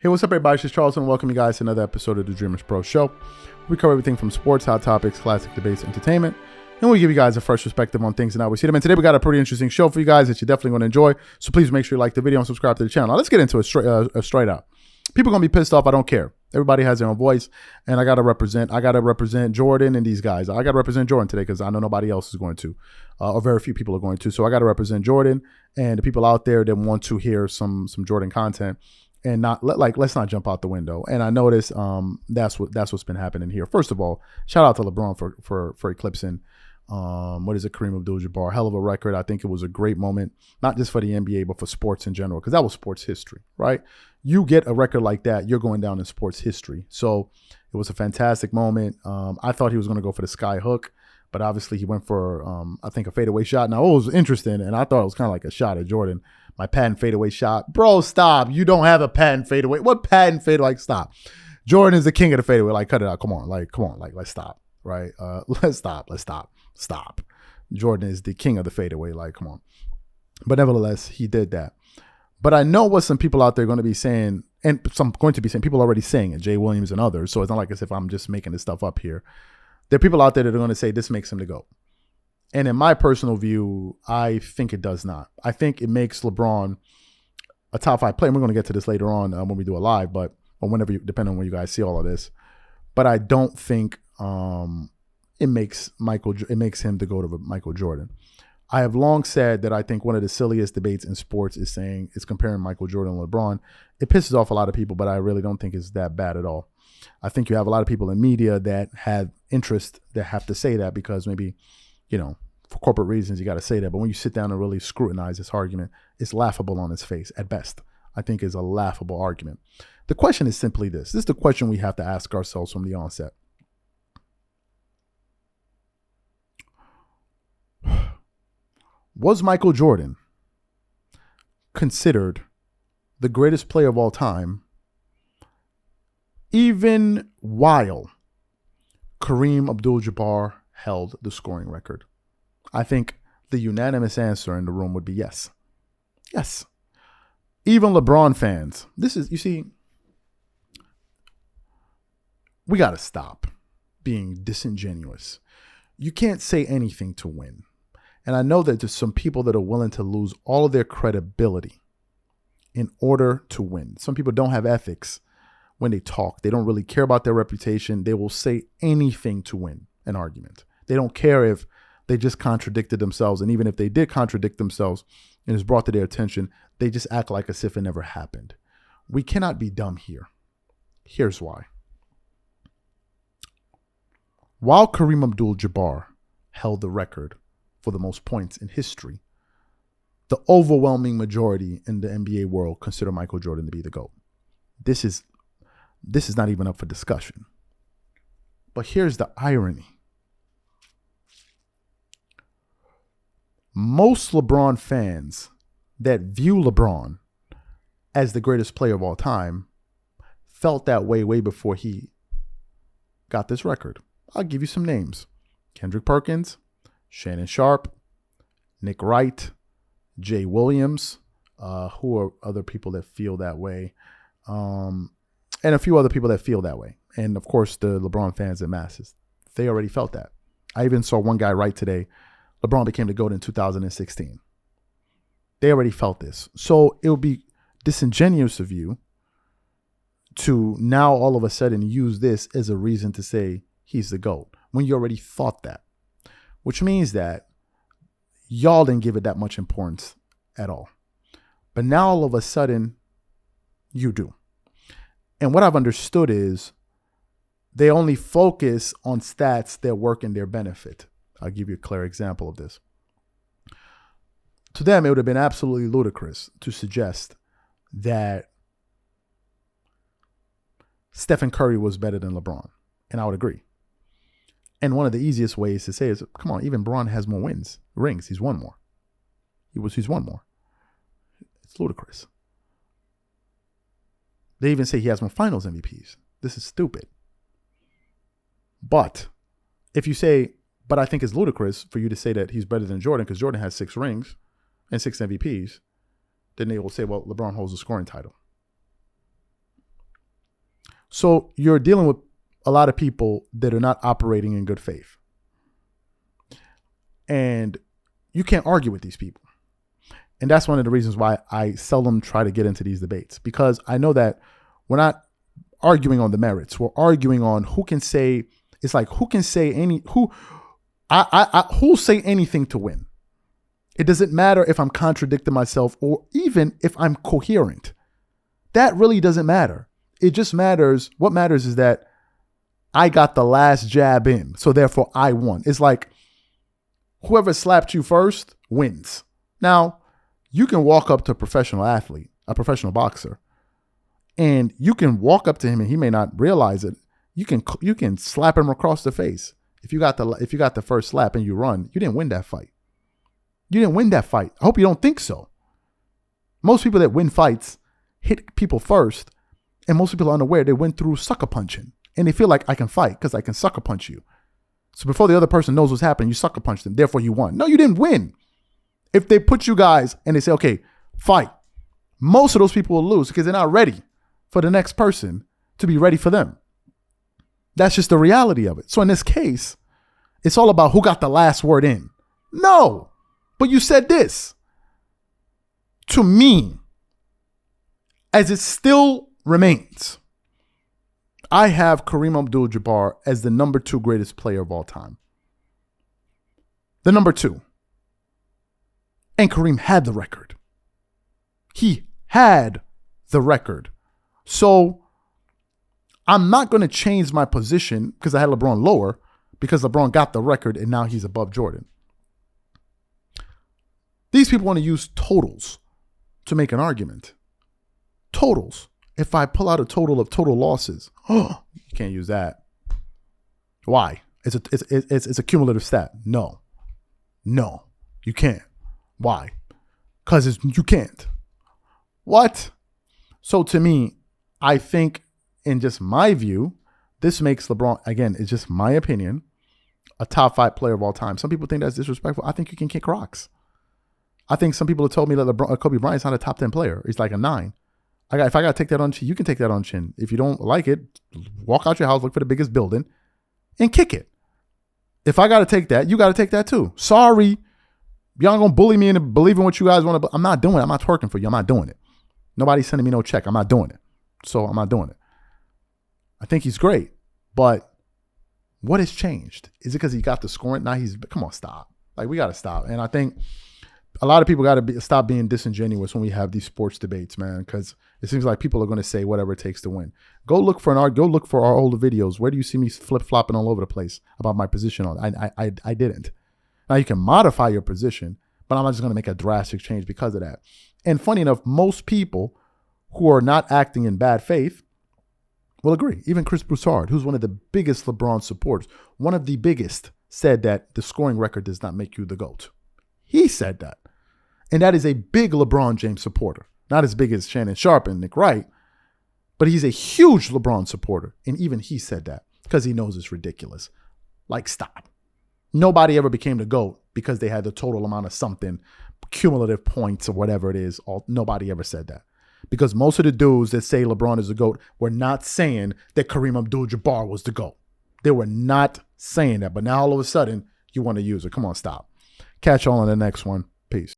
Hey, what's up, everybody? It's Charleston. Welcome you guys to another episode of the Dreamerspro Show. We cover everything from sports, hot topics, classic debates, entertainment, and we give you guys a fresh perspective on things and how we see them. And today we got a pretty interesting show for you guys that you're definitely going to enjoy. So please make sure you like the video and subscribe to the channel. Now, let's get into it straight out. People are going to be pissed off. I don't care. Everybody has their own voice, and I got to represent Jordan and these guys. I got to represent Jordan today because I know nobody else is going to, or very few people are going to. So I got to represent Jordan and the people out there that want to hear some Jordan content. And let's not jump out the window. And I noticed that's what's been happening here. First of all, shout out to LeBron for eclipsing Kareem Abdul-Jabbar. Hell of a record. I think it was a great moment, not just for the NBA, but for sports in general, because that was sports history, right? You get a record like that, you're going down in sports history. So it was a fantastic moment. I thought he was going to go for the sky hook, but obviously he went for, I think, a fadeaway shot. Now, it was interesting, and I thought it was kind of like a shot at Jordan. My patent fadeaway shot. Bro, stop. You don't have a patent fadeaway. What patent fadeaway? Like, stop. Jordan is the king of the fadeaway. Like, cut it out. Come on. Let's stop. Right? Let's stop. Jordan is the king of the fadeaway. Like, come on. But nevertheless, he did that. But I know what some people out there are going to be saying, and people already saying it, Jay Williams and others. So it's not like as if I'm just making this stuff up here. There are people out there that are going to say this makes him the GOAT. And in my personal view, I think it does not. I think it makes LeBron a top 5 player. And we're going to get to this later on when we do a live, or whenever, depending on when you guys see all of this. But I don't think it makes him the GOAT of Michael Jordan. I have long said that I think one of the silliest debates in sports is comparing Michael Jordan and LeBron. It pisses off a lot of people, but I really don't think it's that bad at all. I think you have a lot of people in media that have interest that have to say that because maybe, for corporate reasons, you got to say that. But when you sit down and really scrutinize this argument, it's laughable on its face at best. I think it's a laughable argument. The question is simply this. This is the question we have to ask ourselves from the onset. Was Michael Jordan considered the greatest player of all time even while Kareem Abdul-Jabbar held the scoring record? I think the unanimous answer in the room would be yes. Yes. Even LeBron fans. We got to stop being disingenuous. You can't say anything to win. And I know that there's some people that are willing to lose all of their credibility in order to win. Some people don't have ethics when they talk. They don't really care about their reputation. They will say anything to win an argument. They don't care if they just contradicted themselves. And even if they did contradict themselves and it's brought to their attention, they just act like as if it never happened. We cannot be dumb here. Here's why. While Kareem Abdul-Jabbar held the record for the most points in history, the overwhelming majority in the NBA world consider Michael Jordan to be the GOAT. This is not even up for discussion. But here's the irony. Most LeBron fans that view LeBron as the greatest player of all time felt that way before he got this record. I'll give you some names. Kendrick Perkins, Shannon Sharp, Nick Wright, Jay Williams, who are other people that feel that way, and a few other people that feel that way. And, of course, the LeBron fans in masses. They already felt that. I even saw one guy write today, LeBron became the GOAT in 2016. They already felt this. So it would be disingenuous of you to now all of a sudden use this as a reason to say he's the GOAT when you already thought that. Which means that y'all didn't give it that much importance at all. But now all of a sudden, you do. And what I've understood is they only focus on stats that work in their benefit. I'll give you a clear example of this. To them, it would have been absolutely ludicrous to suggest that Stephen Curry was better than LeBron. And I would agree. And one of the easiest ways to say is, come on, even Bron has more rings. He's won more. He's won more. It's ludicrous. They even say he has more finals MVPs. This is stupid. But if you say, but I think it's ludicrous for you to say that he's better than Jordan because Jordan has 6 rings and 6 MVPs, then they will say, well, LeBron holds the scoring title. So you're dealing with a lot of people that are not operating in good faith. And you can't argue with these people. And that's one of the reasons why I seldom try to get into these debates, because I know that we're not arguing on the merits. We're arguing on who can say, it's like who'll say anything to win. It doesn't matter if I'm contradicting myself or even if I'm coherent. That really doesn't matter. It just matters. What matters is that I got the last jab in. So therefore I won. It's like whoever slapped you first wins. Now, you can walk up to a professional athlete, a professional boxer, and you can walk up to him and he may not realize it. You can slap him across the face. If you got the first slap and you run, you didn't win that fight. You didn't win that fight. I hope you don't think so. Most people that win fights hit people first, and most people are unaware they went through sucker punching, and they feel like I can fight because I can sucker punch you. So before the other person knows what's happening, you sucker punch them. Therefore, you won. No, you didn't win. If they put you guys and they say, okay, fight, most of those people will lose because they're not ready for the next person to be ready for them. That's just the reality of it. So in this case, it's all about who got the last word in. No, but you said this. To me, as it still remains, I have Kareem Abdul-Jabbar as the number 2 greatest player of all time. The number 2. And Kareem had the record. He had the record. So I'm not going to change my position because I had LeBron lower, because LeBron got the record and now he's above Jordan. These people want to use totals to make an argument. Totals. If I pull out a total of total losses, you can't use that. Why? It's a cumulative stat. No, you can't. Why? Because you can't. What? So to me, I think in just my view, this makes LeBron, again, it's just my opinion, a top 5 player of all time. Some people think that's disrespectful. I think you can kick rocks. I think some people have told me that Kobe Bryant's not a top 10 player. He's like a 9. If I got to take that on chin, you can take that on chin. If you don't like it, walk out your house, look for the biggest building, and kick it. If I got to take that, you got to take that too. Sorry. Y'all going to bully me into believing what you guys want to. I'm not doing it. I'm not twerking for you. I'm not doing it. Nobody's sending me no check. I'm not doing it. So I'm not doing it. I think he's great. But what has changed? Is it because he got the scoring? Now come on, stop. Like, we got to stop. And I think a lot of people got to stop being disingenuous when we have these sports debates, man, because it seems like people are going to say whatever it takes to win. Go look for our older videos. Where do you see me flip-flopping all over the place about my position on? I didn't. Now, you can modify your position, but I'm not just going to make a drastic change because of that. And funny enough, most people who are not acting in bad faith will agree. Even Chris Broussard, who's one of the biggest LeBron supporters, one of the biggest, said that the scoring record does not make you the GOAT. He said that. And that is a big LeBron James supporter. Not as big as Shannon Sharp and Nick Wright, but he's a huge LeBron supporter. And even he said that because he knows it's ridiculous. Like, stop. Nobody ever became the GOAT because they had the total amount of something, cumulative points or whatever it is. Nobody ever said that. Because most of the dudes that say LeBron is the GOAT were not saying that Kareem Abdul-Jabbar was the GOAT. They were not saying that. But now all of a sudden, you want to use it. Come on, stop. Catch y'all on the next one. Peace.